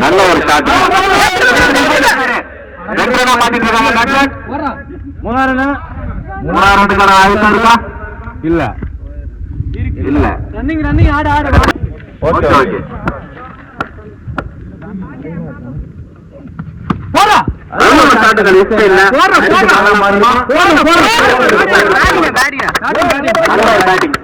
நல்ல ஒரு ஸ்டார்ட். மூணாயிரம் ஆயுதம் இருக்கா? இல்ல இல்ல. ரன்னிங் ஆடு ஆடு. Okay okay. போடா. நல்ல ஸ்டார்ட்கள் இஷ்ட இல்ல. போடா மாறுமா? போடா போடா. பேட்டிங். நல்ல பேட்டிங்.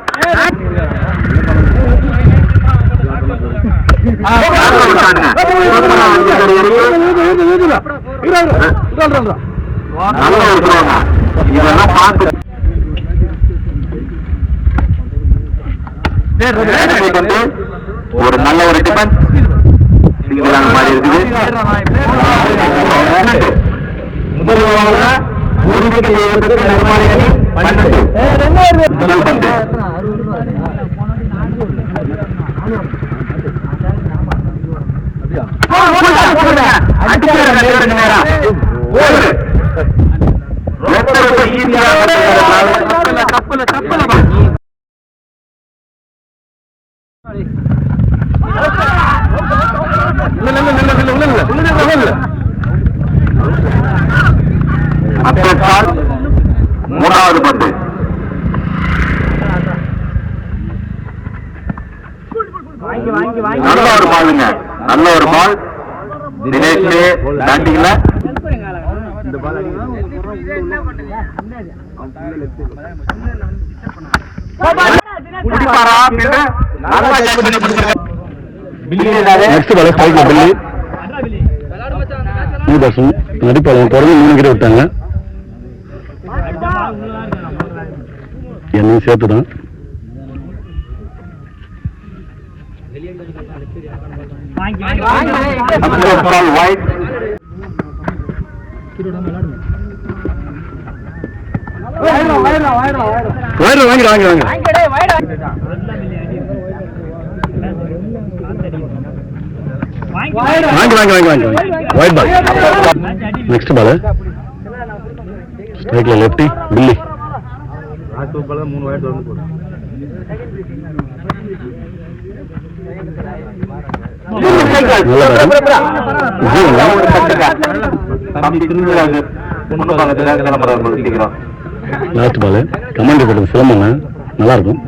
ஒரு நல்ல ஒரு டிஃபன் மாதிரி இருக்குது. மூணாவது பந்து நல்ல ஒரு பாலுங்க. நல்ல ஒரு பால். தினேஷ் பேட்டிங்ல நடிப்பாளர் தொடர்ந்து 3 விக்கெட் விட்டாங்க. என்னையும் சேர்த்துதான். நெக்ஸ்ட் பால் ஸ்ட்ரைக்ல லெஃப்டி பில்லி. லாஸ்ட் பால் கமாண்ட் போட்டது சிலம்பங்க. நல்லா இருக்கும்.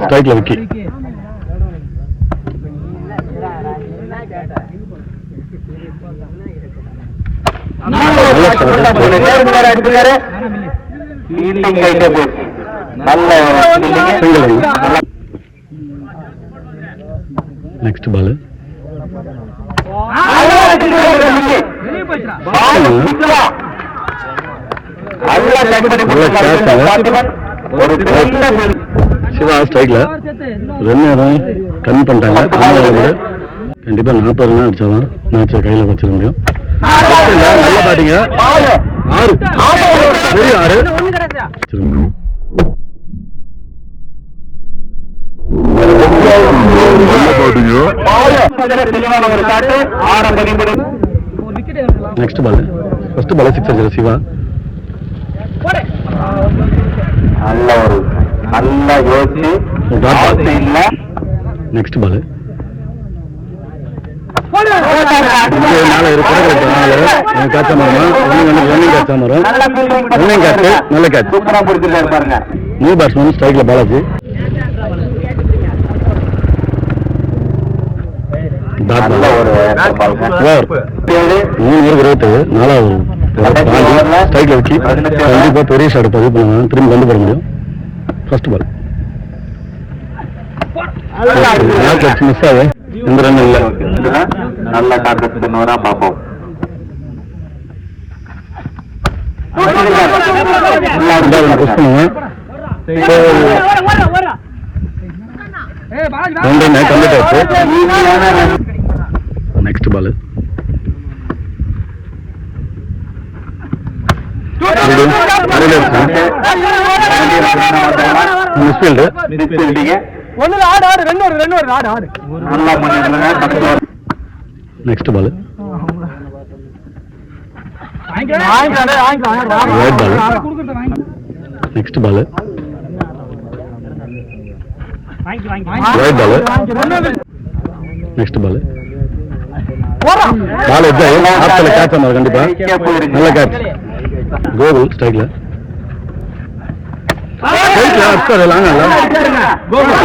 ஸ்ட்ரைக்ல விக்கி. நெக்ஸ்ட் பால் சிவா ஸ்ட்ரைக்ல 2 நேரம் கம்மி பண்ணிட்டாங்க. கண்டிப்பா 40 ரன் அடிச்சாதான் மேட்சை கையில வச்சிட முடியும். நல்லா பாத்தீங்க. 6 நெக்ஸ்ட் பால் ஃபர்ஸ்ட் பால் 6 அடிச்ச சிவா. நல்ல ஒரு நல்ல யோசி. நெக்ஸ்ட் பால் நல்ல கேட்ச். நியூ பேட்ஸ்மேன் ஸ்ட்ரைக்ல பாலாஜி. ஸ்ட்ரைக்ல வச்சு கண்டிப்பா பெரிய ஷாட் பதிவு பண்ணுவாங்க. திரும்பி கொண்டு போட முடியும். ஃபர்ஸ்ட் பால் மிஸ் ஆகுது. இந்த ரன் இல்ல. நல்ல டார்கெட் பண்ணுவா பாப்போம். Next ball misfield next ball wide ball next ball wide ball next ball ball ஆப்ல கேட்ச் ஆனாரு கண்டிப்பா நல்ல கேட்ச் கோகுல் ஸ்ட்ரைக்ல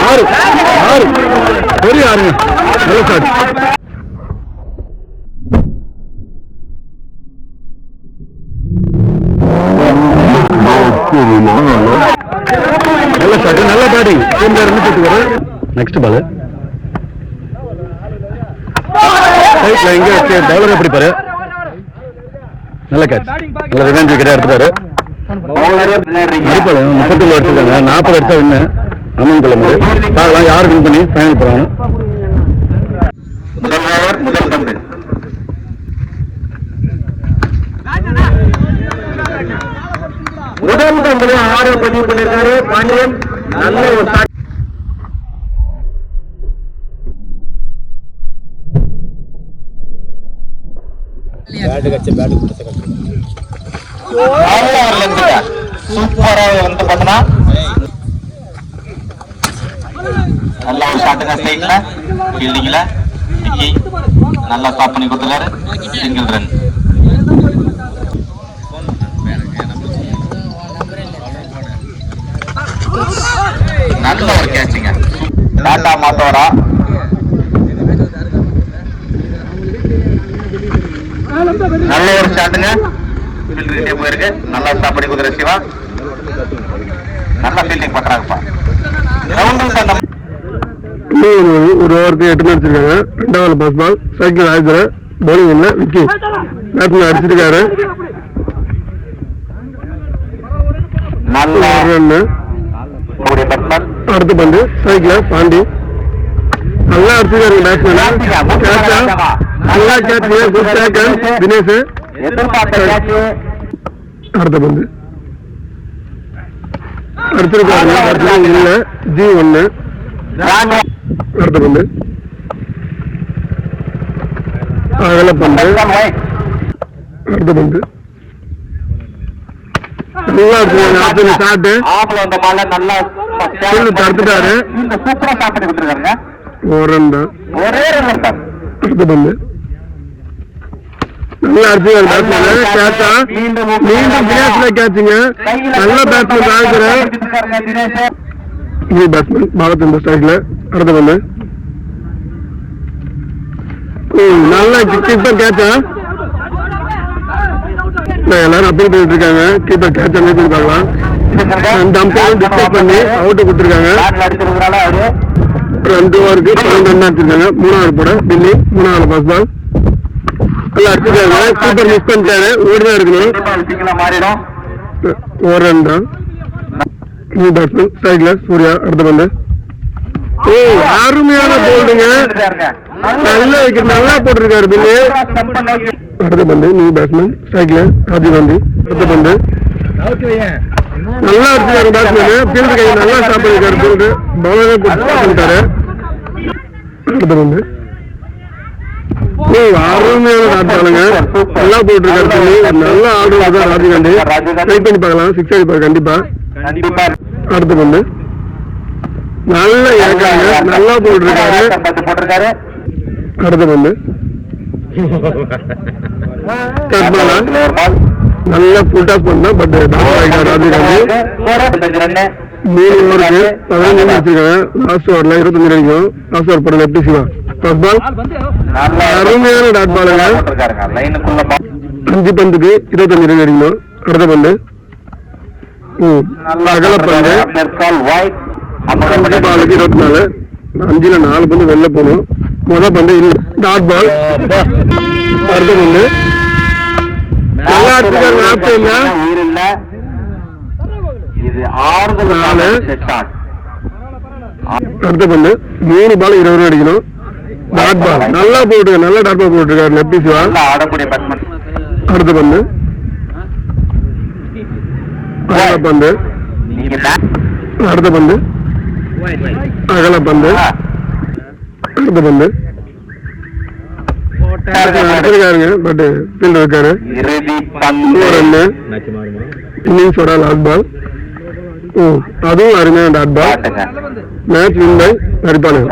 ஆறு ஆறு பெரிய ஆறுங்க நல்ல ஷாட் நல்ல ஷாட் நல்ல பேட்டிங் நெக்ஸ்ட் பால் பவுலர் எப்படி பாரு நல்ல கேட்ச் நல்ல ரிவெஞ்ச் விக்கெட் எடுத்துட்டாரு 30 அடிச்சிருக்காங்க 40 அடிச்சா வின்னு அம்மன் குழம்பு பார்க்கலாம் யார் வின் பண்ணி ஃபைனல் போறாங்க முதல் பந்தில் 6 பதிவு பண்ணிருக்காரு பாண்டியன் நல்ல ஒரு சூப்பரா வந்து பார்த்தா நல்ல ஒரு ஷாட்டுங்க ஸ்ட்ரைக்ல ஃபீல்டிங்ல நிக்கி நல்லா ஸ்டாப் பண்ணி கொடுத்துறாரு சிங்கிள் ரன் நல்ல ஒரு கேட்சிங்க டாடா மாத்தோரா நல்ல ஒரு ஷாட்டுங்க போயிருக்கு நல்லா ஸ்டாப் பண்ணி கொடுத்துற சிவா நல்லா ஃபீல்டிங் பண்றாங்கப்பா ஒரு ஓவருக்கு 8 அடிச்சிருக்காங்க ரெண்டாவது பாஸ் பால் சைக்கிள் ஆயிடுற பவுலிங் இல்ல விக்கி பேட்ஸ்மேன் அடிச்சிருக்காரு நல்ல ரன் அடுத்த பந்து சைக்கிள் பாண்டி நல்லா அடிச்சிருக்காரு பேட்ஸ்மேன் நல்லா கேட்ச் தினேஷ் அடுத்த பந்து அடிச்சிருக்காரு இல்ல G1 அடுத்த பந்து அகல பந்து அடுத்த பந்து நல்லா இருக்கு ஷாட்டு தடுத்துட்டாரு ஒரு ரன் தான் அடுத்த பந்து நல்லா அடிச்சு மீண்டும் தினேஷ்ல கேட்சுங்க நல்ல பேட்ஸ்மேன் ஆகிற பேட்ஸ்மேன் பாலத்தின் ஸ்ட்ரைக்ல அடுத்த பந்து நல்ல கீப்பர் கேட்சா எல்லாரும் அப்பீல் பண்ணிட்டு இருக்காங்க கீப்பர் கேட்ச் அமைப்பு பார்க்கலாம் அந்த அம்பையும் டிஸ்டர்ப் பண்ணி அவுட் கொடுத்துருக்காங்க 2 ஓவருக்கு 12 ரன் அடிச்சிருக்காங்க 3வது போட டெல்லி 3வது பாஸ் பால் நல்லா அடிச்சிருக்காங்க கீப்பர் மிஸ் பண்ணிட்டாரு ஓடிதான் இருக்கணும் ஒரு ரன் தான் பேட்ஸ்மேன் சைட்ல சூர்யா அடுத்த பந்து அருமையான போல்டுங்க நல்ல விக்கெட் நல்லா போட்டிருக்காரு பில்லு அடுத்த பந்து நியூ பேட்ஸ்மேன் சைட்ல ராஜீவ் காந்தி அடுத்த பந்து நல்லா அடிச்சிருக்காரு பேட்ஸ்மேன் ஃபீல்டு கை நல்லா ஸ்டாப் பண்ணிருக்காரு ஃபீல்டு பவுலரே பண்ணிட்டாரு அடுத்த பந்து அருமையான நாட்டாளுங்க நல்லா போயிட்டு இருக்காரு நல்லா ஆடுறது தான் ராஜீவ்காந்தி ட்ரை பண்ணி பார்க்கலாம் 6 அடிப்பாரு கண்டிப்பா அடுத்த பந்து நல்ல இறக்காங்க நல்லா போயிட்டு இருக்காரு அடுத்த பந்து நல்லா ஃபுல் டாஸ் பண்ணா பட் ராஜீவ்காந்தி 3 ஓவருக்கு 15 வச்சிருக்காங்க லாஸ்ட் ஓவர்ல 25 அடிக்கும் லாஸ்ட் ஓவர் போடுறது எப்படி சிவா ஃபர்ஸ்ட் பால் அருமையான டாட் பாலுங்க 5 பந்துக்கு 25 ரன் அடிக்கணும் அடுத்த பந்து அகல பந்து பாலுக்கு 24 5ல 4 பந்து வெளில போகணும் முதல் பந்து இல்ல டாட் பால் அடுத்த பந்து நல்லா அடிச்சிருக்காங்க அடுத்த பந்து 3 பால் 20 ரன் அடிக்கணும் டாட் பால் நல்லா போட்டு நல்லா டாட் பால் போட்டுருக்காரு லெப்டி சிவா அடுத்த பந்து அகல பந்து, அடுத்த பந்து, அகல பந்து, அடுத்த பந்து இருக்காருங்க. பட் ஃபீல்டு இருக்காரு. ரன்னு இன்னிங்ஸோட லாஸ்ட் பால். அதுவும் அருமையான dot ball. Match win by Haribalan.